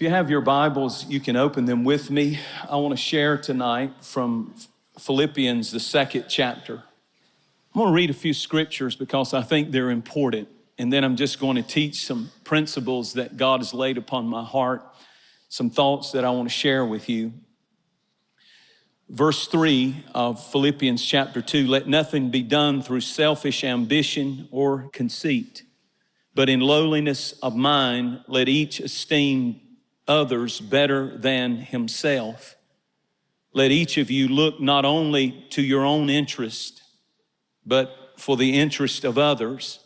you have your Bibles, you can open them with me. I want to share tonight from Philippians, the 2nd chapter. I'm going to read a few scriptures because I think they're important. And then I'm just going to teach some principles that God has laid upon my heart, some thoughts that I want to share with you. Verse 3 of Philippians chapter 2, let nothing be done through selfish ambition or conceit, but in lowliness of mind, let each esteem others better than himself. Let each of you look not only to your own interest, but for the interest of others.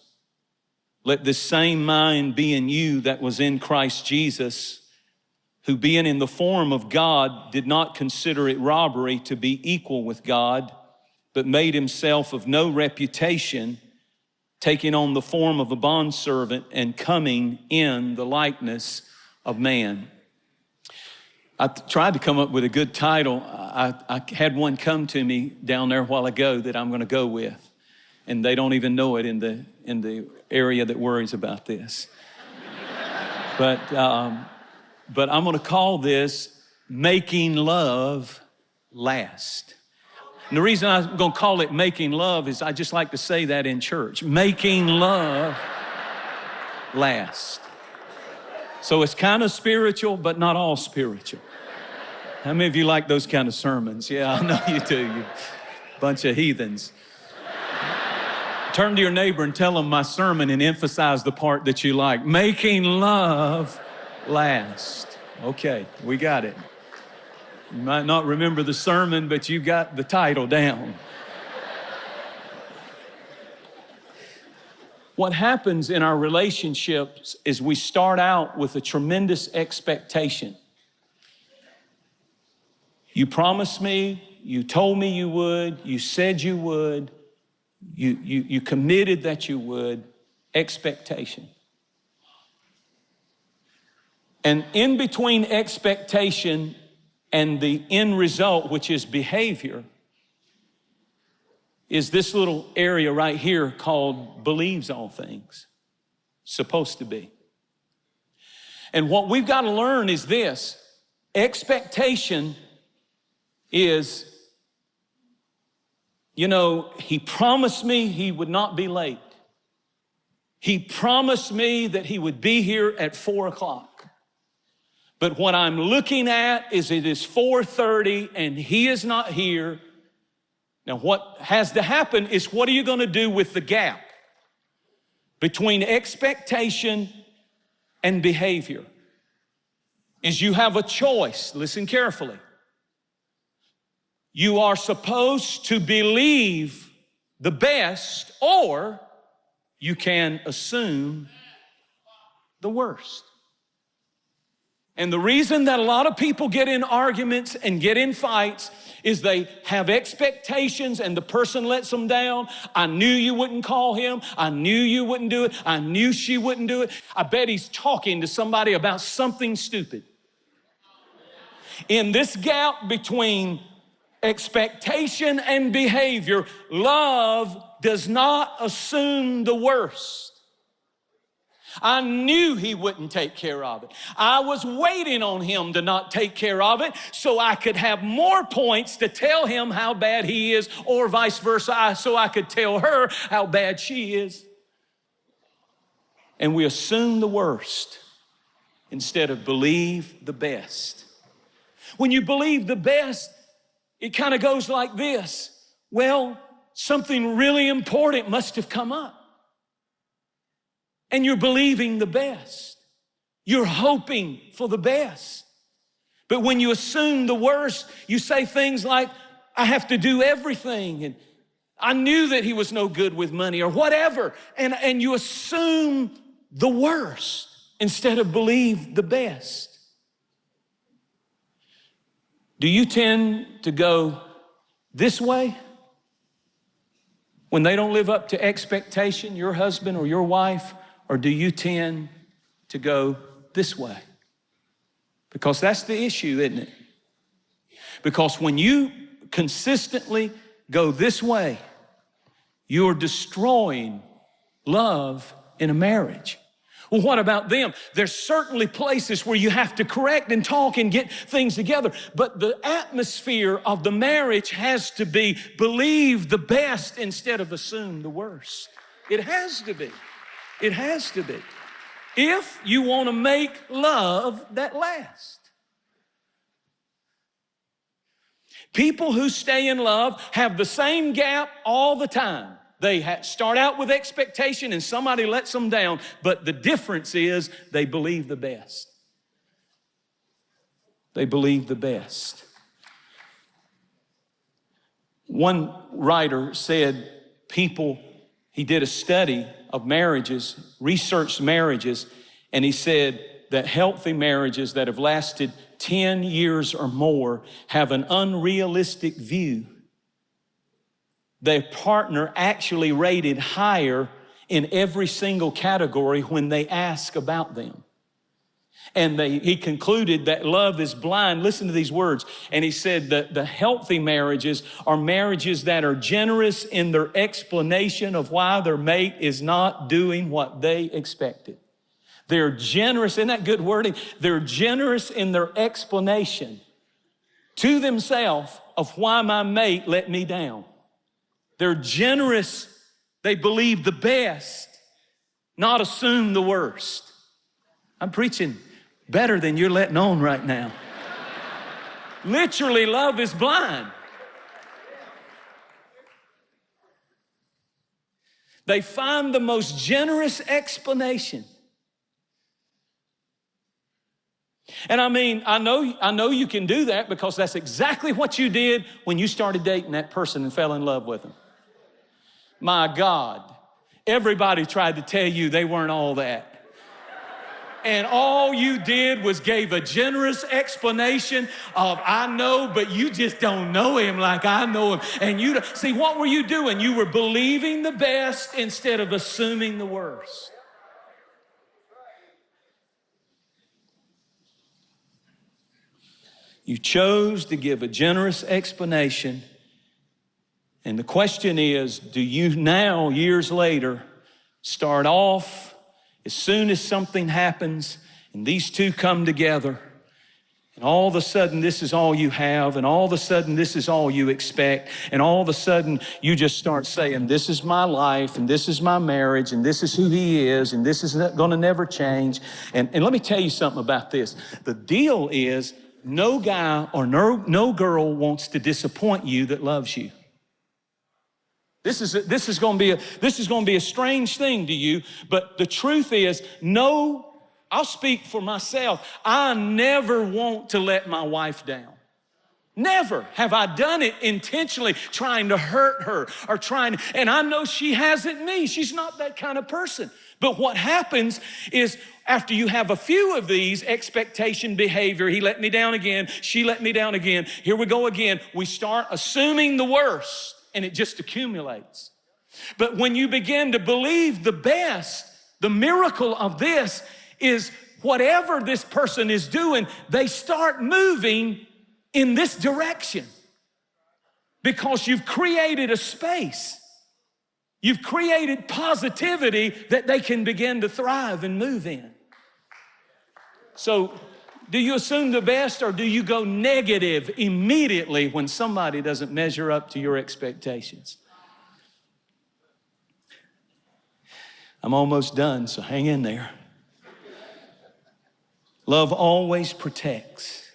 Let this same mind be in you that was in Christ Jesus, who being in the form of God did not consider it robbery to be equal with God, but made himself of no reputation, taking on the form of a bondservant and coming in the likeness of man. I tried to come up with a good title. I had one come to me down there a while ago that I'm going to go with, and they don't even know it in the area that worries about this. But I'm going to call this Making Love Last. And the reason I'm going to call it Making Love is I just like to say that in church. Making love last. So it's kind of spiritual, but not all spiritual. How many of you like those kind of sermons? Yeah, I know you do, you bunch of heathens. Turn to your neighbor and tell them my sermon and emphasize the part that you like. Making love last. Okay, we got it. You might not remember the sermon, but you got the title down. What happens in our relationships is we start out with a tremendous expectation. You promised me, you told me you would, you said you would, you committed that you would, expectation. And in between expectation and the end result, which is behavior, is this little area right here called believes all things. Supposed to be. And what we've got to learn is this. Expectation is, he promised me he would not be late. He promised me that he would be here at 4:00. But what I'm looking at is it is 4:30 and he is not here. Now what has to happen is what are you going to do with the gap between expectation and behavior? Is you have a choice. Listen carefully. You are supposed to believe the best, or you can assume the worst. And the reason that a lot of people get in arguments and get in fights is they have expectations and the person lets them down. I knew you wouldn't call him. I knew you wouldn't do it. I knew she wouldn't do it. I bet he's talking to somebody about something stupid. In this gap between expectation and behavior, love does not assume the worst. I knew he wouldn't take care of it. I was waiting on him to not take care of it so I could have more points to tell him how bad he is, or vice versa, so I could tell her how bad she is. And we assume the worst instead of believe the best. When you believe the best, it kind of goes like this. Well, something really important must have come up. And you're believing the best. You're hoping for the best. But when you assume the worst, you say things like, I have to do everything, and I knew that he was no good with money, or whatever. And you assume the worst instead of believe the best. Do you tend to go this way when they don't live up to expectation, your husband or your wife? Or do you tend to go this way? Because that's the issue, isn't it? Because when you consistently go this way, you're destroying love in a marriage. Well, what about them? There's certainly places where you have to correct and talk and get things together. But the atmosphere of the marriage has to be believe the best instead of assume the worst. It has to be. It has to be. If you want to make love that lasts. People who stay in love have the same gap all the time. They start out with expectation and somebody lets them down, but the difference is they believe the best. They believe the best. One writer said he did a study of marriages, researched marriages, and he said that healthy marriages that have lasted 10 years or more have an unrealistic view. Their partner actually rated higher in every single category when they ask about them. And he concluded that love is blind. Listen to these words. And he said that the healthy marriages are marriages that are generous in their explanation of why their mate is not doing what they expected. They're generous, isn't that good wording? They're generous in their explanation to themselves of why my mate let me down. They're generous. They believe the best, not assume the worst. I'm preaching better than you're letting on right now. Literally, love is blind. They find the most generous explanation. And I mean, I know you can do that because that's exactly what you did when you started dating that person and fell in love with them. My God, everybody tried to tell you they weren't all that. And all you did was gave a generous explanation of, I know, but you just don't know him like I know him. And you see, what were you doing? You were believing the best instead of assuming the worst. You chose to give a generous explanation. And the question is, do you now, years later, start off as soon as something happens and these two come together and all of a sudden this is all you have and all of a sudden this is all you expect and all of a sudden you just start saying, this is my life and this is my marriage and this is who he is and this is going to never change. And let me tell you something about this. The deal is no guy or no girl wants to disappoint you that loves you. This is going to be a strange thing to you, but the truth is, no, I'll speak for myself. I never want to let my wife down. Never have I done it intentionally, trying to hurt her or and I know she hasn't me. She's not that kind of person. But what happens is after you have a few of these, expectation behavior, he let me down again, she let me down again, here we go again, we start assuming the worst. And it just accumulates. But when you begin to believe the best, the miracle of this is whatever this person is doing, they start moving in this direction. Because you've created a space. You've created positivity that they can begin to thrive and move in. So, do you assume the best or do you go negative immediately when somebody doesn't measure up to your expectations? I'm almost done, so hang in there. Love always protects.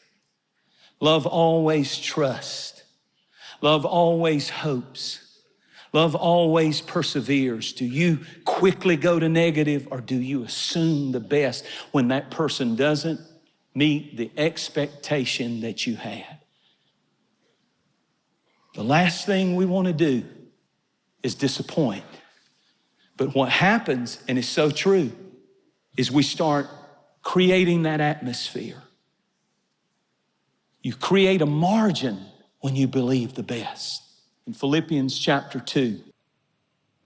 Love always trusts. Love always hopes. Love always perseveres. Do you quickly go to negative or do you assume the best when that person doesn't meet the expectation that you had? The last thing we want to do is disappoint. But what happens, and it's so true, is we start creating that atmosphere. You create a margin when you believe the best. In Philippians chapter 2,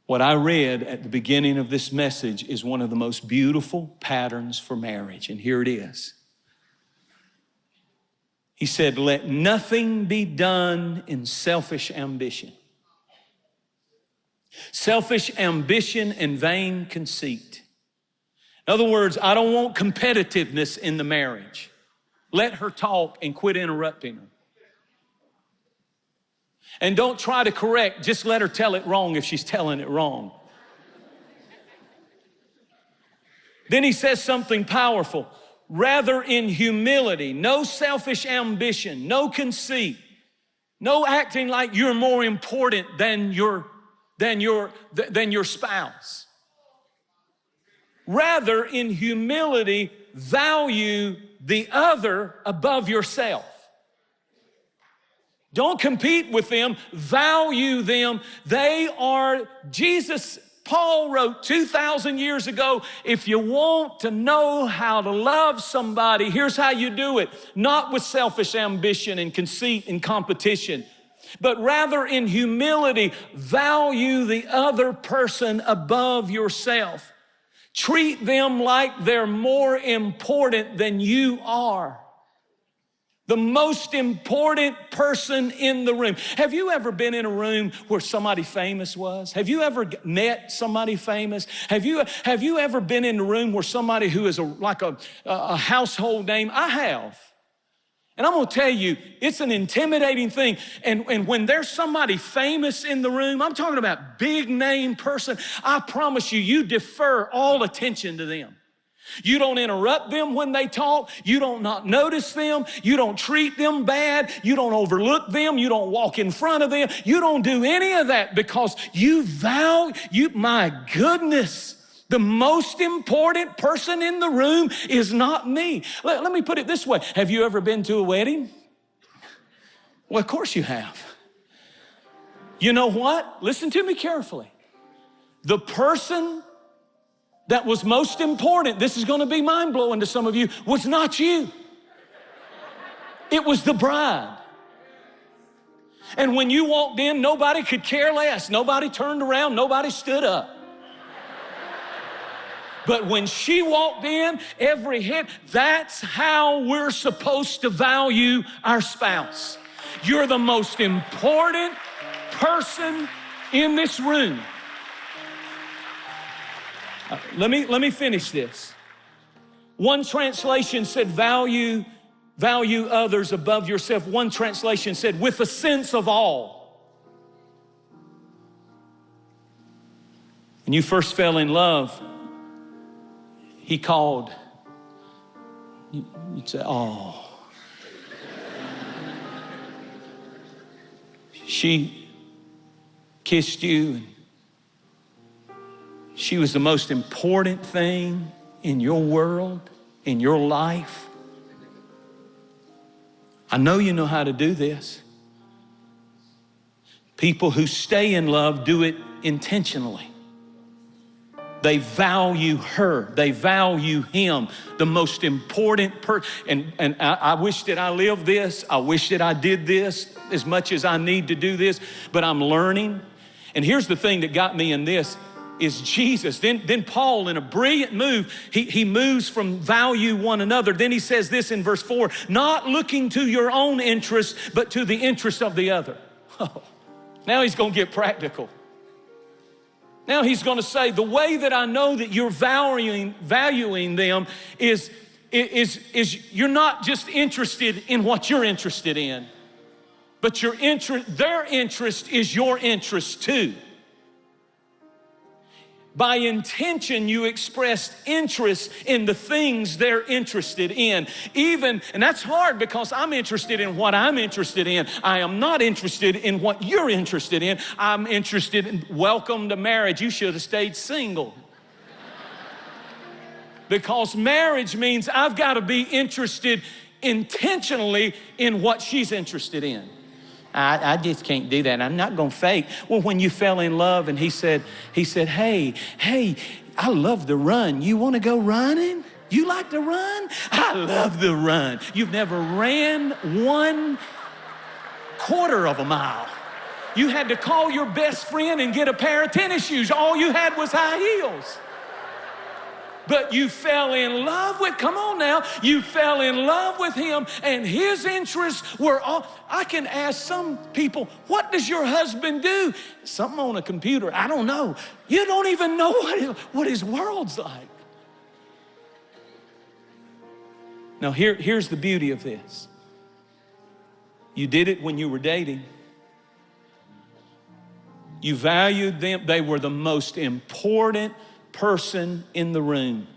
what I read at the beginning of this message is one of the most beautiful patterns for marriage, and here it is. He said, let nothing be done in selfish ambition. Selfish ambition and vain conceit. In other words, I don't want competitiveness in the marriage. Let her talk and quit interrupting her. And don't try to correct, just let her tell it wrong if she's telling it wrong. Then he says something powerful. Rather in humility, no selfish ambition, no conceit, no acting like you're more important than your spouse. Rather in humility, value the other above yourself. Don't compete with them, value them. They are Jesus. Paul wrote 2,000 years ago, if you want to know how to love somebody, here's how you do it. Not with selfish ambition and conceit and competition, but rather in humility, value the other person above yourself. Treat them like they're more important than you are. The most important person in the room. Have you ever been in a room where somebody famous was? Have you ever met somebody famous? Have you ever been in a room where somebody who is like a household name? I have. And I'm gonna tell you, it's an intimidating thing. And when there's somebody famous in the room, I'm talking about big name person, I promise you, you defer all attention to them. You don't interrupt them when they talk. You don't not notice them. You don't treat them bad. You don't overlook them. You don't walk in front of them. You don't do any of that because my goodness, the most important person in the room is not me. Let me put it this way. Have you ever been to a wedding? Well, of course you have. You know what? Listen to me carefully. The person that was most important, this is gonna be mind-blowing to some of you, was not you. It was the bride. And when you walked in, nobody could care less. Nobody turned around, nobody stood up. But when she walked in, every head, that's how we're supposed to value our spouse. You're the most important person in this room. Let me finish this. One translation said value others above yourself. One translation said with a sense of awe. When you first fell in love, he called. You'd say, oh. She kissed you and she was the most important thing in your world, in your life. I know you know how to do this. People who stay in love do it intentionally. They value her. They value him, the most important person. And I wish that I lived this. I wish that I did this as much as I need to do this, but I'm learning. And here's the thing that got me in this. Is Jesus. Then Paul, in a brilliant move, he moves from value one another. Then he says this in verse 4, not looking to your own interest, but to the interest of the other. Oh, now he's going to get practical. Now he's going to say, the way that I know that you're valuing them is you're not just interested in what you're interested in, but their interest is your interest too. By intention, you expressed interest in the things they're interested in. And that's hard because I'm interested in what I'm interested in. I am not interested in what you're interested in. I'm interested in welcome to marriage. You should have stayed single. Because marriage means I've got to be interested intentionally in what she's interested in. I just can't do that. I'm not going to fake. Well, when you fell in love and he said, hey, I love to run. You want to go running? You like to run? I love to run. You've never ran 1/4 of a mile. You had to call your best friend and get a pair of tennis shoes. All you had was high heels. But you fell in love with, come on now, you fell in love with him and his interests were all. I can ask some people, what does your husband do? Something on a computer, I don't know. You don't even know what his world's like. Now here's the beauty of this. You did it when you were dating. You valued them. They were the most important person in the room.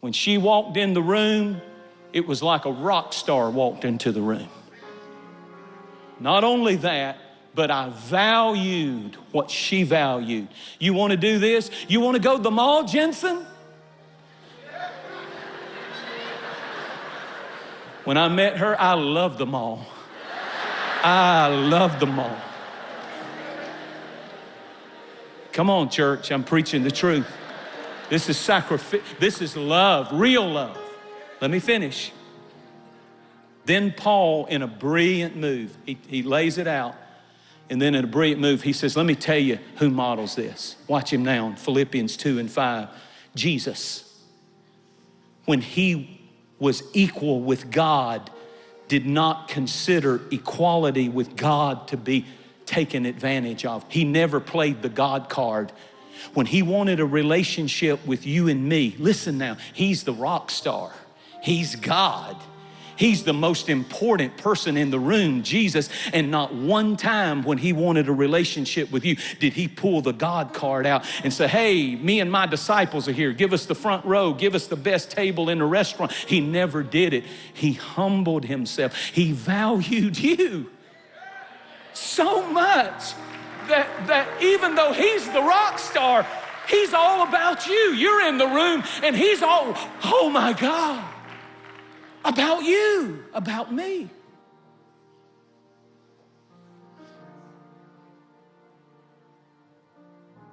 When she walked in the room, it was like a rock star walked into the room. Not only that, but I valued what she valued. You want to do this? You want to go to the mall, Jensen? When I met her, I loved the mall. I loved the mall. Come on, church, I'm preaching the truth. This is sacrifice. This is love, real love. Let me finish. Then Paul, in a brilliant move, he lays it out. And then in a brilliant move, he says, let me tell you who models this. Watch him now in Philippians 2:5. Jesus, when he was equal with God, did not consider equality with God to be taken advantage of. He never played the God card. When he wanted a relationship with you and me, listen now, he's the rock star. He's God. He's the most important person in the room, Jesus. And not one time when he wanted a relationship with you did he pull the God card out and say, hey, me and my disciples are here. Give us the front row. Give us the best table in the restaurant. He never did it. He humbled himself. He valued you so much that even though he's the rock star, he's all about you. You're in the room and he's all, oh my God, about you, about me.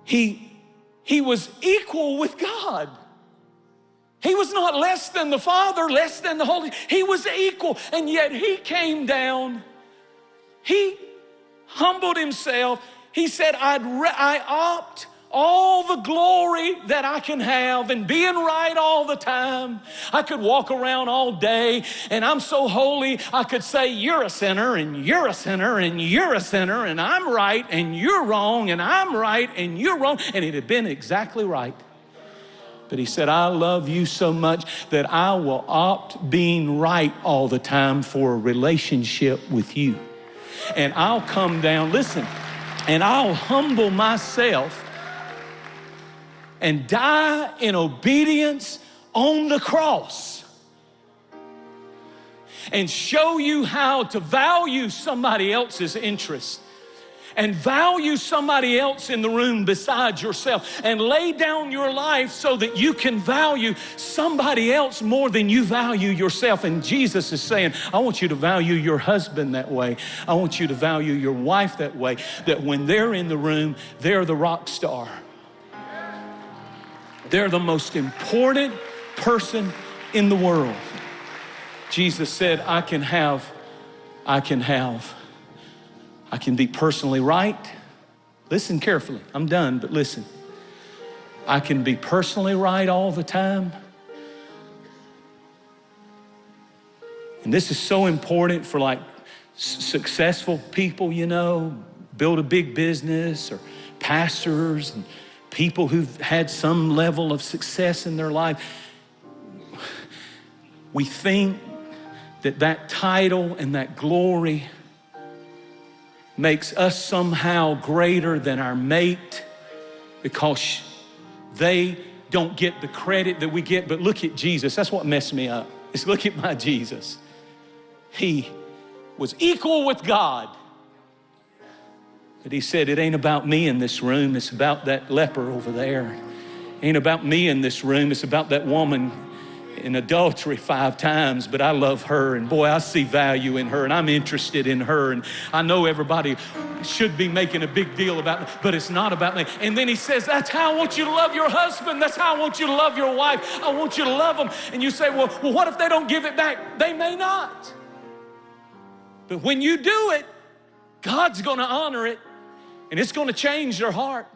He was equal with God. He was not less than the Father, less than the Holy. He was equal, and yet he came down. He humbled himself. He said, I opt all the glory that I can have and being right all the time. I could walk around all day and I'm so holy, I could say, you're a sinner and you're a sinner and you're a sinner and I'm right and you're wrong and I'm right and you're wrong. And it had been exactly right. But he said, I love you so much that I will opt being right all the time for a relationship with you. And I'll come down, listen, and I'll humble myself and die in obedience on the cross and show you how to value somebody else's interest and value somebody else in the room besides yourself and lay down your life so that you can value somebody else more than you value yourself. And Jesus is saying, I want you to value your husband that way. I want you to value your wife that way, that when they're in the room, they're the rock star. They're the most important person in the world. Jesus said, I can be personally right. Listen carefully. I'm done, but listen. I can be personally right all the time. And this is so important for like successful people, you know, build a big business, or pastors and people who've had some level of success in their life. We think that title and that glory makes us somehow greater than our mate because they don't get the credit that we get. But look at Jesus. That's what messed me up. Is look at my Jesus. He was equal with God. But he said, it ain't about me in this room. It's about that leper over there. It ain't about me in this room. It's about that woman in adultery 5 times, but I love her, and boy, I see value in her, and I'm interested in her, and I know everybody should be making a big deal about it, but it's not about me. And then he says, that's how I want you to love your husband. That's how I want you to love your wife. I want you to love them. And you say, well, what if they don't give it back? They may not. But when you do it, God's going to honor it, and it's going to change their heart.